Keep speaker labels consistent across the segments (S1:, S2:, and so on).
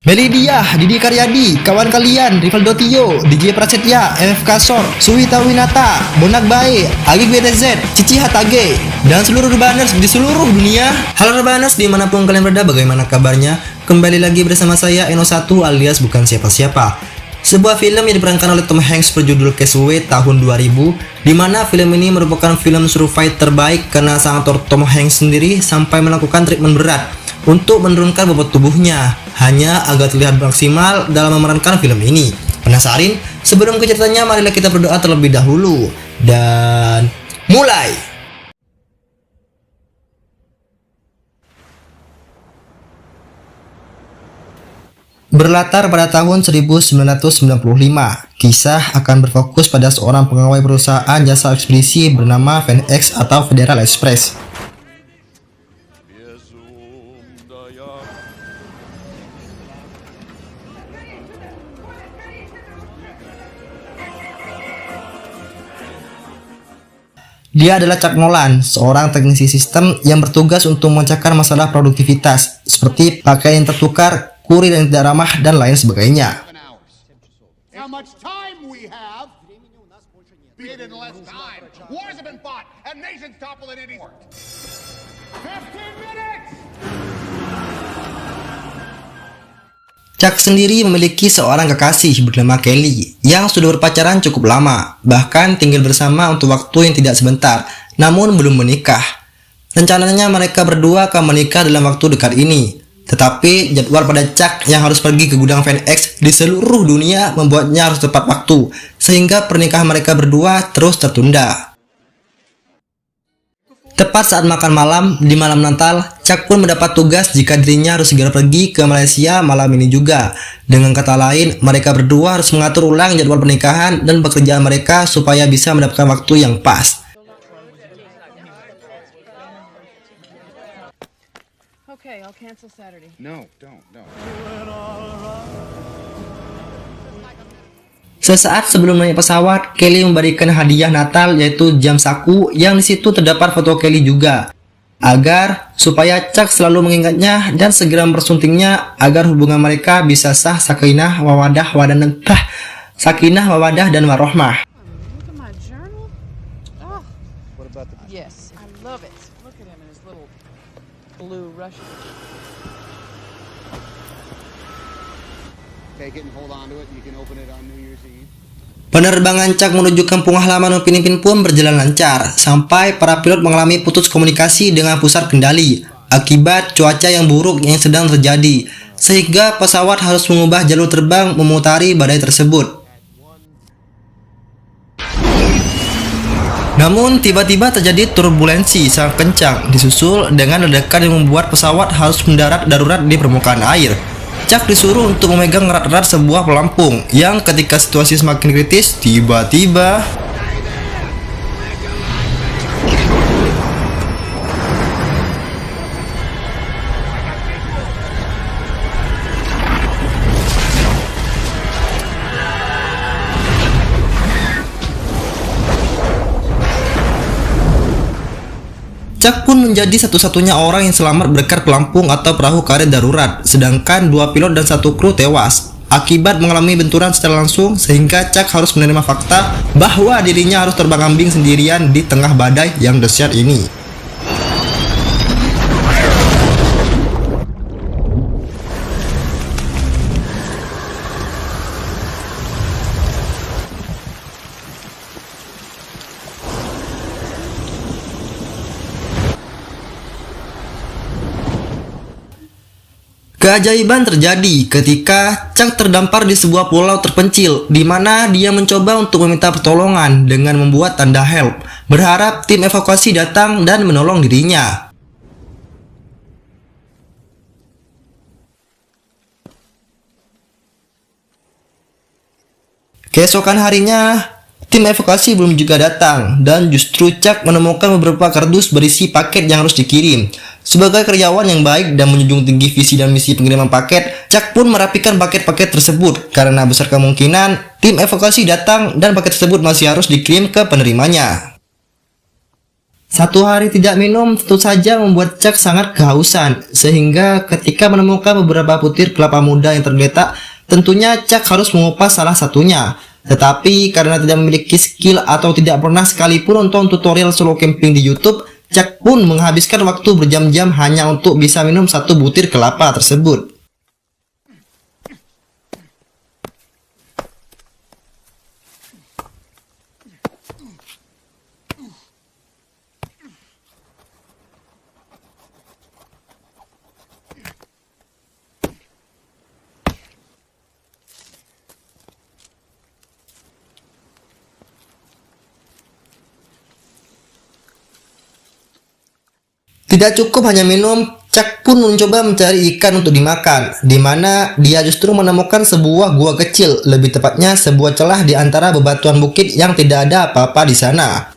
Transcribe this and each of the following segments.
S1: Melidia, Didi Karyadi, kawan kalian, Rivaldo Tio, DJ Prasetya, MF Kasor, Suwita Winata, Bonak Bae, Agik BTZ, Cici Hatage, dan seluruh Urbaners di seluruh dunia. Halo Urbaners, dimanapun kalian berada, bagaimana kabarnya? Kembali lagi bersama saya Eno1 alias bukan siapa-siapa. Sebuah film yang diperankan oleh Tom Hanks berjudul Castaway tahun 2000, di mana film ini merupakan film survival terbaik karena sang aktor Tom Hanks sendiri sampai melakukan treatment berat untuk menurunkan bobot tubuhnya hanya agar terlihat maksimal dalam memerankan film ini. Penasaran? Sebelum ke ceritanya, marilah kita berdoa terlebih dahulu dan mulai. Berlatar pada tahun 1995, kisah akan berfokus pada seorang pegawai perusahaan jasa ekspedisi bernama FedEx atau Federal Express. Dia adalah Chuck Nolan, seorang teknisi sistem yang bertugas untuk memecahkan masalah produktivitas seperti pakaian yang tertukar, kurir yang tidak ramah, dan lain sebagainya. Chuck sendiri memiliki seorang kekasih bernama Kelly yang sudah berpacaran cukup lama, bahkan tinggal bersama untuk waktu yang tidak sebentar, namun belum menikah. Rencananya mereka berdua akan menikah dalam waktu dekat ini, tetapi jadwal pada Chuck yang harus pergi ke gudang FedEx di seluruh dunia membuatnya harus tepat waktu, sehingga pernikahan mereka berdua terus tertunda. Tepat saat makan malam, di malam Natal, Chuck pun mendapat tugas jika dirinya harus segera pergi ke Malaysia malam ini juga. Dengan kata lain, mereka berdua harus mengatur ulang jadwal pernikahan dan pekerjaan mereka supaya bisa mendapatkan waktu yang pas.
S2: Okay, I'll cancel Saturday.
S3: No, don't.
S1: Sesaat sebelum naik pesawat, Kelly memberikan hadiah Natal yaitu jam saku yang disitu terdapat foto Kelly juga, agar supaya Chuck selalu mengingatnya dan segera mempersuntingnya agar hubungan mereka bisa sah sakinah mawaddah dan warohmah.
S2: Look at my journal. Oh,
S3: What about the...
S2: yes, I love it. Look at him in his little blue Russian.
S3: Take it and hold on to it. You can open it on New Year's Eve.
S1: Penerbangan Chuck menuju kampung halaman Upin Ipin pun berjalan lancar, sampai para pilot mengalami putus komunikasi dengan pusat kendali akibat cuaca yang buruk yang sedang terjadi, sehingga pesawat harus mengubah jalur terbang memutari badai tersebut. Namun tiba-tiba terjadi turbulensi sangat kencang disusul dengan ledakan yang membuat pesawat harus mendarat darurat di permukaan air. Chuck disuruh untuk memegang erat-erat sebuah pelampung yang ketika situasi semakin kritis, tiba-tiba Chuck pun menjadi satu-satunya orang yang selamat berkat pelampung atau perahu karet darurat, sedangkan dua pilot dan satu kru tewas akibat mengalami benturan secara langsung, sehingga Chuck harus menerima fakta bahwa dirinya harus terbang ambing sendirian di tengah badai yang dahsyat ini. Keajaiban terjadi ketika Chuck terdampar di sebuah pulau terpencil, di mana dia mencoba untuk meminta pertolongan dengan membuat tanda help, berharap tim evakuasi datang dan menolong dirinya. Keesokan harinya, tim evakuasi belum juga datang, dan justru Chuck menemukan beberapa kardus berisi paket yang harus dikirim. Sebagai karyawan yang baik dan menjunjung tinggi visi dan misi pengiriman paket, Chuck pun merapikan paket-paket tersebut karena besar kemungkinan tim evakuasi datang dan paket tersebut masih harus dikirim ke penerimanya. Satu hari tidak minum tentu saja membuat Chuck sangat kehausan, sehingga ketika menemukan beberapa butir kelapa muda yang tergeletak, tentunya Chuck harus mengupas salah satunya. Tetapi karena tidak memiliki skill atau tidak pernah sekalipun nonton tutorial solo camping di YouTube, Chuck pun menghabiskan waktu berjam-jam hanya untuk bisa minum satu butir kelapa tersebut. Tidak cukup hanya minum, Chuck pun mencoba mencari ikan untuk dimakan, di mana dia justru menemukan sebuah gua kecil, lebih tepatnya sebuah celah di antara bebatuan bukit yang tidak ada apa-apa di sana.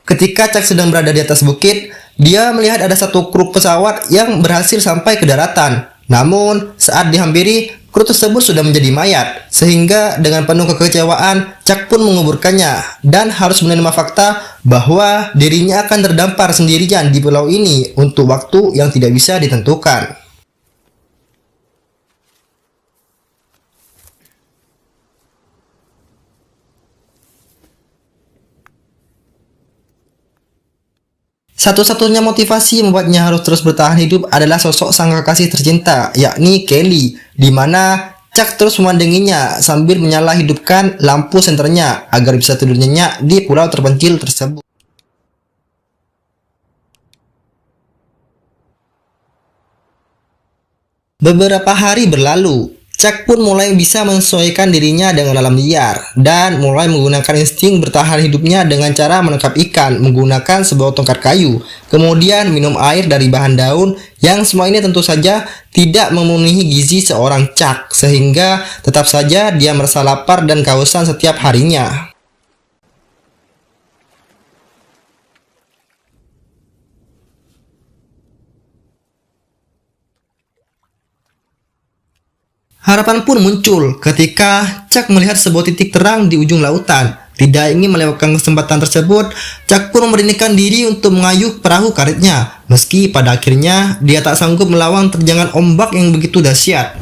S1: Ketika Chuck sedang berada di atas bukit, dia melihat ada satu kru pesawat yang berhasil sampai ke daratan. Namun, saat dihampiri, kru tersebut sudah menjadi mayat, sehingga dengan penuh kekecewaan, Chuck pun menguburkannya dan harus menerima fakta bahwa dirinya akan terdampar sendirian di pulau ini untuk waktu yang tidak bisa ditentukan. Satu-satunya motivasi yang membuatnya harus terus bertahan hidup adalah sosok sang kekasih tercinta, yakni Kelly, di mana Chuck terus memandanginya sambil menyala hidupkan lampu senternya agar bisa tidur nyenyak di pulau terpencil tersebut. Beberapa hari berlalu, Chuck pun mulai bisa menyesuaikan dirinya dengan alam liar dan mulai menggunakan insting bertahan hidupnya dengan cara menangkap ikan menggunakan sebuah tongkat kayu, kemudian minum air dari bahan daun yang semua ini tentu saja tidak memenuhi gizi seorang Chuck, sehingga tetap saja dia merasa lapar dan kehausan setiap harinya. Harapan pun muncul ketika Chuck melihat sebuah titik terang di ujung lautan. Tidak ingin melewatkan kesempatan tersebut, Chuck pun memberanikan diri untuk mengayuh perahu karetnya, meski pada akhirnya dia tak sanggup melawan terjangan ombak yang begitu dahsyat.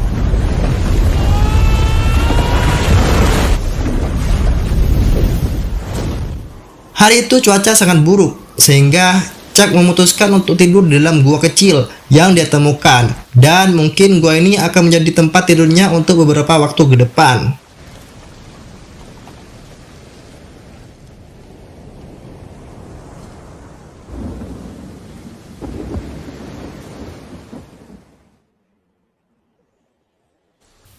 S1: Hari itu cuaca sangat buruk, sehingga Chuck memutuskan untuk tidur di dalam gua kecil yang dia temukan, dan mungkin gua ini akan menjadi tempat tidurnya untuk beberapa waktu ke depan.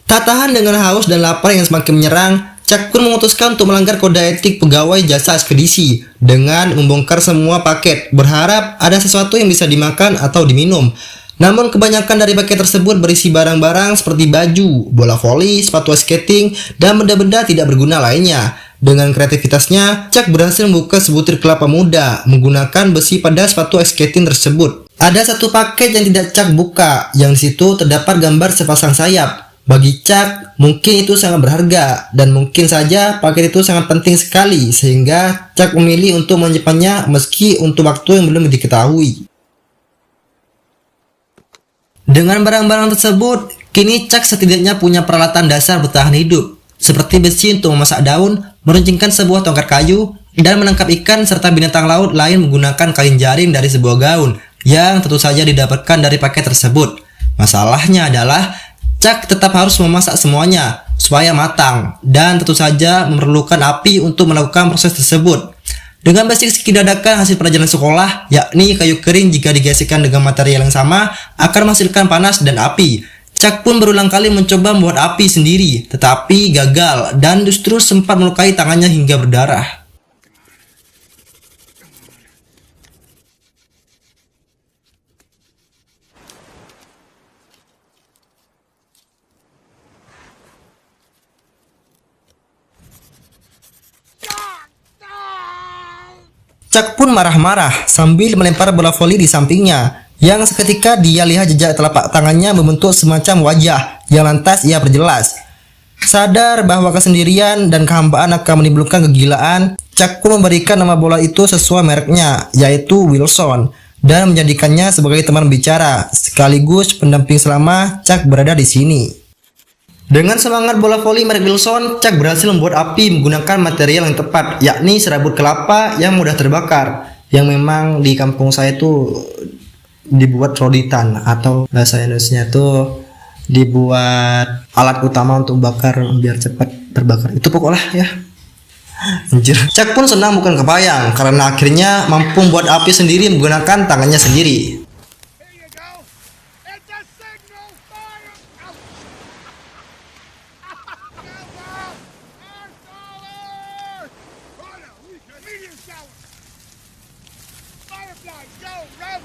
S1: Tak tahan dengan haus dan lapar yang semakin menyerang, Chuck pun memutuskan untuk melanggar kode etik pegawai jasa ekspedisi dengan membongkar semua paket, berharap ada sesuatu yang bisa dimakan atau diminum. Namun kebanyakan dari paket tersebut berisi barang-barang seperti baju, bola voli, sepatu skating, dan benda-benda tidak berguna lainnya. Dengan kreativitasnya, Chuck berhasil membuka sebutir kelapa muda menggunakan besi pada sepatu skating tersebut. Ada satu paket yang tidak Chuck buka, yang di situ terdapat gambar sepasang sayap. Bagi Chuck, mungkin itu sangat berharga, dan mungkin saja paket itu sangat penting sekali, sehingga Chuck memilih untuk menyimpannya meski untuk waktu yang belum diketahui. Dengan barang-barang tersebut, kini Chuck setidaknya punya peralatan dasar bertahan hidup, seperti besi untuk memasak daun, meruncingkan sebuah tongkat kayu, dan menangkap ikan serta binatang laut lain menggunakan kain jaring dari sebuah gaun, yang tentu saja didapatkan dari paket tersebut. Masalahnya adalah Chuck tetap harus memasak semuanya supaya matang, dan tentu saja memerlukan api untuk melakukan proses tersebut. Dengan basic skill dadakan hasil pelajaran sekolah, yakni kayu kering jika digesekkan dengan material yang sama akan menghasilkan panas dan api, Chuck pun berulang kali mencoba membuat api sendiri, tetapi gagal dan justru sempat melukai tangannya hingga berdarah. Chuck pun marah-marah sambil melempar bola voli di sampingnya, yang seketika dia lihat jejak telapak tangannya membentuk semacam wajah yang lantas ia perjelas. Sadar bahwa kesendirian dan kehambaan akan menimbulkan kegilaan, Chuck pun memberikan nama bola itu sesuai mereknya, yaitu Wilson, dan menjadikannya sebagai teman bicara, sekaligus pendamping selama Chuck berada di sini. Dengan semangat bola voli merek Wilson, Chuck berhasil membuat api menggunakan material yang tepat, yakni serabut kelapa yang mudah terbakar, yang memang di kampung saya itu dibuat roditan, atau bahasa Indonesia itu dibuat alat utama untuk bakar biar cepat terbakar. Itu pokoknya ya. Anjir. Chuck pun senang bukan kebayang karena akhirnya mampu membuat api sendiri menggunakan tangannya sendiri.
S4: Here you go. It's a signal fire. Medium shower. Firefly, go, run.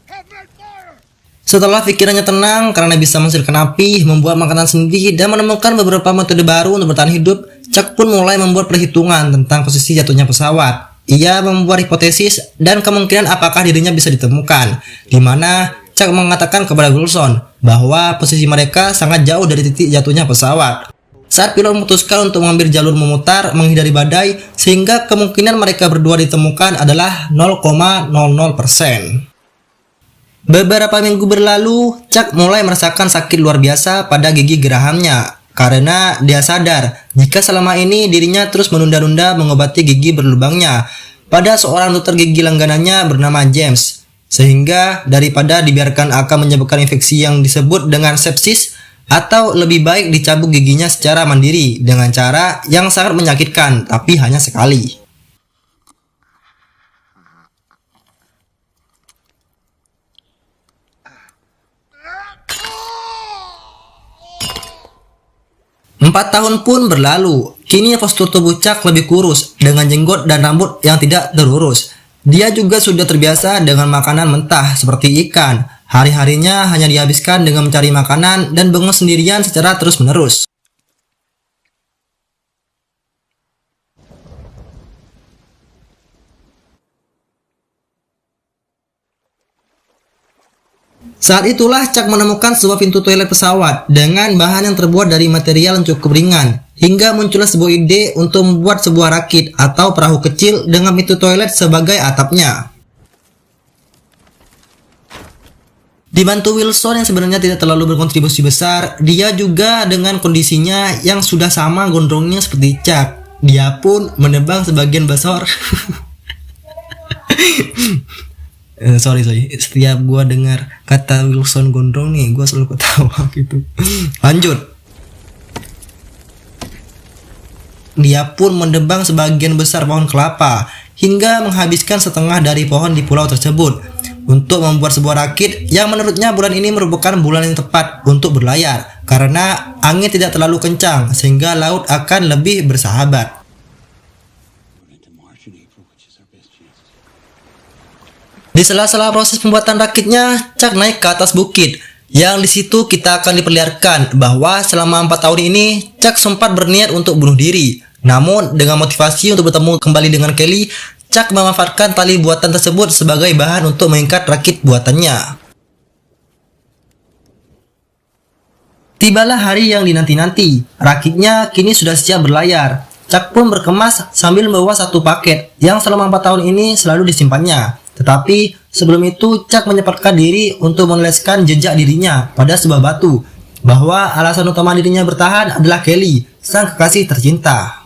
S4: I have made fire.
S1: Setelah pikirannya tenang karena bisa menghasilkan api, membuat makanan sendiri, dan menemukan beberapa metode baru untuk bertahan hidup, Chuck pun mulai membuat perhitungan tentang posisi jatuhnya pesawat. Ia membuat hipotesis dan kemungkinan apakah dirinya bisa ditemukan, di mana Chuck mengatakan kepada Wilson bahwa posisi mereka sangat jauh dari titik jatuhnya pesawat. Saat pilot memutuskan untuk mengambil jalur memutar menghindari badai, sehingga kemungkinan mereka berdua ditemukan adalah 0,00%. Beberapa minggu berlalu, Chuck mulai merasakan sakit luar biasa pada gigi gerahamnya karena dia sadar jika selama ini dirinya terus menunda-nunda mengobati gigi berlubangnya pada seorang dokter gigi langganannya bernama James, sehingga daripada dibiarkan akan menyebabkan infeksi yang disebut dengan sepsis, atau lebih baik dicabut giginya secara mandiri dengan cara yang sangat menyakitkan tapi hanya sekali. Empat tahun pun berlalu. Kini postur tubuh Chuck lebih kurus dengan jenggot dan rambut yang tidak terurus. Dia juga sudah terbiasa dengan makanan mentah seperti ikan. Hari-harinya hanya dihabiskan dengan mencari makanan dan bengong sendirian secara terus-menerus. Saat itulah Chuck menemukan sebuah pintu toilet pesawat dengan bahan yang terbuat dari material yang cukup ringan, hingga muncullah sebuah ide untuk membuat sebuah rakit atau perahu kecil dengan pintu toilet sebagai atapnya. Dibantu Wilson yang sebenarnya tidak terlalu berkontribusi besar, dia juga dengan kondisinya yang sudah sama gondrongnya seperti Chuck, dia pun menebang sebagian besar. Sorry, setiap gua dengar kata Wilson gondrong nih, gua selalu ketawa gitu. Lanjut. Dia pun mendebang sebagian besar pohon kelapa hingga menghabiskan setengah dari pohon di pulau tersebut untuk membuat sebuah rakit yang menurutnya bulan ini merupakan bulan yang tepat untuk berlayar karena angin tidak terlalu kencang sehingga laut akan lebih bersahabat. Di sela-sela proses pembuatan rakitnya, Chuck naik ke atas bukit. Yang di situ kita akan diperlihatkan bahwa selama 4 tahun ini, Chuck sempat berniat untuk bunuh diri. Namun, dengan motivasi untuk bertemu kembali dengan Kelly, Chuck memanfaatkan tali buatan tersebut sebagai bahan untuk mengikat rakit buatannya. Tibalah hari yang dinanti-nanti. Rakitnya kini sudah siap berlayar. Chuck pun berkemas sambil membawa satu paket yang selama 4 tahun ini selalu disimpannya. Tetapi sebelum itu Chuck menyempatkan diri untuk menoleskan jejak dirinya pada sebuah batu, bahwa alasan utama dirinya bertahan adalah Kelly, sang kekasih tercinta.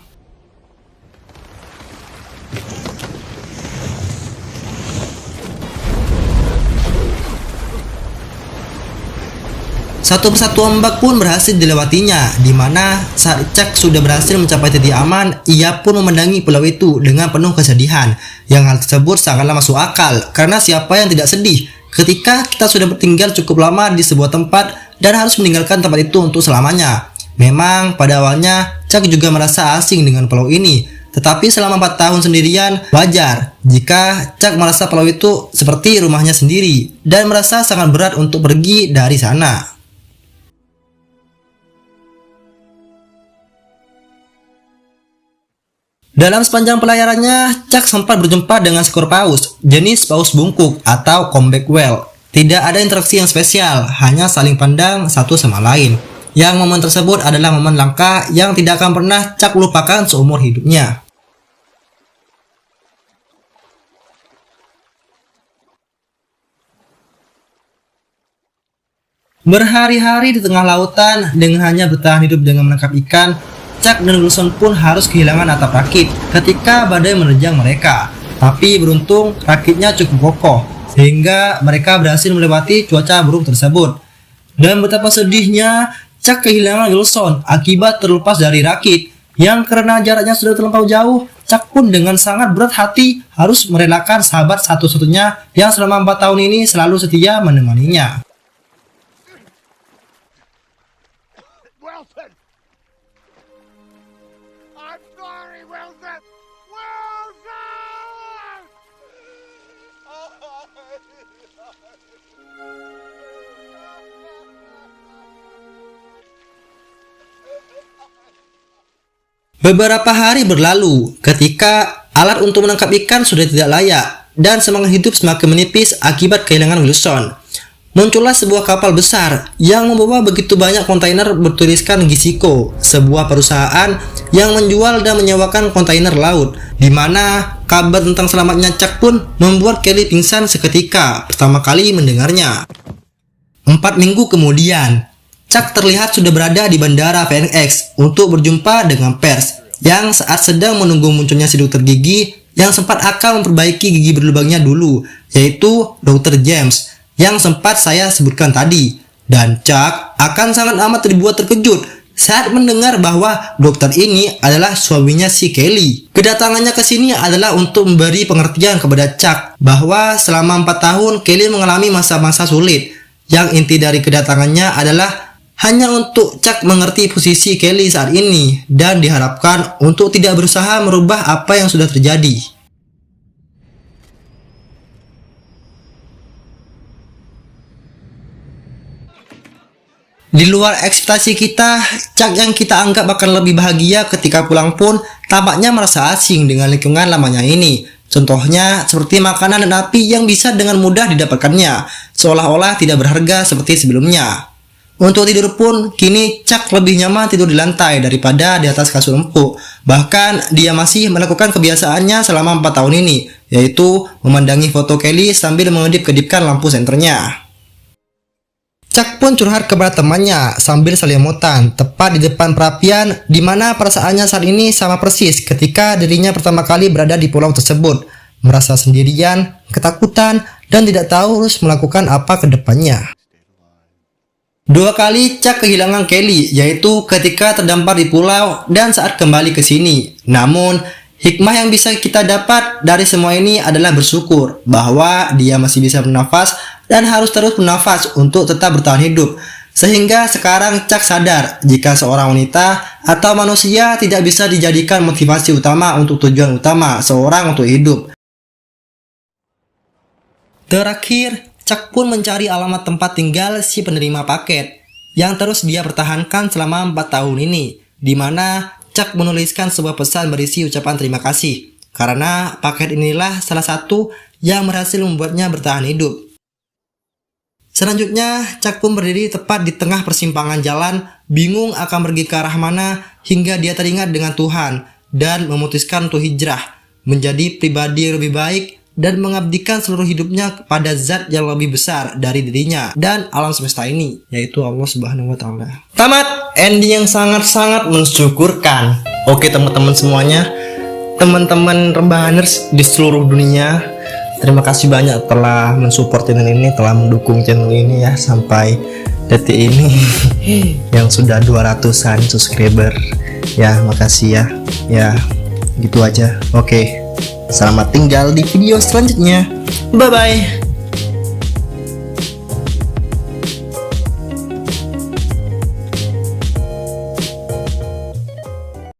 S1: Satu persatu ombak pun berhasil dilewatinya, di mana saat Chuck sudah berhasil mencapai titik aman, ia pun memandangi pulau itu dengan penuh kesedihan. Yang hal tersebut sangatlah masuk akal, karena siapa yang tidak sedih ketika kita sudah tinggal cukup lama di sebuah tempat dan harus meninggalkan tempat itu untuk selamanya. Memang pada awalnya Chuck juga merasa asing dengan pulau ini, tetapi selama 4 tahun sendirian, wajar jika Chuck merasa pulau itu seperti rumahnya sendiri dan merasa sangat berat untuk pergi dari sana. Dalam sepanjang pelayarannya, Chuck sempat berjumpa dengan seekor paus, jenis paus bungkuk atau comeback whale. Tidak ada interaksi yang spesial, hanya saling pandang satu sama lain. Yang momen tersebut adalah momen langka yang tidak akan pernah Chuck lupakan seumur hidupnya. Berhari-hari di tengah lautan dengan hanya bertahan hidup dengan menangkap ikan, Chuck dan Wilson pun harus kehilangan atap rakit ketika badai menerjang mereka. Tapi beruntung rakitnya cukup kokoh sehingga mereka berhasil melewati cuaca buruk tersebut. Dan betapa sedihnya Chuck kehilangan Wilson akibat terlepas dari rakit yang karena jaraknya sudah terlampau jauh. Chuck pun dengan sangat berat hati harus merelakan sahabat satu-satunya yang selama 4 tahun ini selalu setia menemaninya.
S4: Wilson! I'm sorry, Wilson! Wilson!
S1: Beberapa hari berlalu ketika alat untuk menangkap ikan sudah tidak layak dan semangat hidup semakin menipis akibat kehilangan Wilson. Muncullah sebuah kapal besar yang membawa begitu banyak kontainer bertuliskan Gizico, sebuah perusahaan yang menjual dan menyewakan kontainer laut, di mana kabar tentang selamatnya Chuck pun membuat Kelly pingsan seketika pertama kali mendengarnya. 4 minggu kemudian, Chuck terlihat sudah berada di bandara PNX untuk berjumpa dengan pers yang saat sedang menunggu munculnya si dokter gigi yang sempat akan memperbaiki gigi berlubangnya dulu, yaitu Dr. James yang sempat saya sebutkan tadi. Dan Chuck akan sangat amat dibuat terkejut saat mendengar bahwa dokter ini adalah suaminya si Kelly. Kedatangannya ke sini adalah untuk memberi pengertian kepada Chuck bahwa selama 4 tahun Kelly mengalami masa-masa sulit. Yang inti dari kedatangannya adalah hanya untuk Chuck mengerti posisi Kelly saat ini dan diharapkan untuk tidak berusaha merubah apa yang sudah terjadi. Di luar ekspektasi kita, Chuck yang kita anggap akan lebih bahagia ketika pulang pun tampaknya merasa asing dengan lingkungan lamanya ini. Contohnya seperti makanan dan api yang bisa dengan mudah didapatkannya, seolah-olah tidak berharga seperti sebelumnya. Untuk tidur pun, kini Chuck lebih nyaman tidur di lantai daripada di atas kasur empuk. Bahkan dia masih melakukan kebiasaannya selama 4 tahun ini, yaitu memandangi foto Kelly sambil mengedip-kedipkan lampu senternya. Chuck pun curhat kepada temannya sambil selimutan tepat di depan perapian, di mana perasaannya saat ini sama persis ketika dirinya pertama kali berada di pulau tersebut, merasa sendirian, ketakutan, dan tidak tahu harus melakukan apa ke depannya. 2 kali Chuck kehilangan Kelly, yaitu ketika terdampar di pulau dan saat kembali ke sini. Namun, hikmah yang bisa kita dapat dari semua ini adalah bersyukur bahwa dia masih bisa bernafas dan harus terus bernafas untuk tetap bertahan hidup. Sehingga sekarang Chuck sadar jika seorang wanita atau manusia tidak bisa dijadikan motivasi utama untuk tujuan utama seorang untuk hidup. Terakhir, Chuck pun mencari alamat tempat tinggal si penerima paket yang terus dia pertahankan selama 4 tahun ini, di mana Chuck menuliskan sebuah pesan berisi ucapan terima kasih karena paket inilah salah satu yang berhasil membuatnya bertahan hidup. Selanjutnya, Chuck pun berdiri tepat di tengah persimpangan jalan, bingung akan pergi ke arah mana hingga dia teringat dengan Tuhan dan memutuskan untuk hijrah, menjadi pribadi yang lebih baik dan mengabdikan seluruh hidupnya kepada zat yang lebih besar dari dirinya dan alam semesta ini, yaitu Allah Subhanahu wa Ta'ala. Tamat, ending yang sangat-sangat mensyukurkan. Oke teman-teman semuanya, teman-teman Rebahaners di seluruh dunia, terima kasih banyak telah mensupport channel ini, telah mendukung channel ini ya sampai detik ini yang sudah 200-an subscriber. Ya, makasih ya. Ya, gitu aja. Oke. Selamat tinggal di video selanjutnya. Bye bye.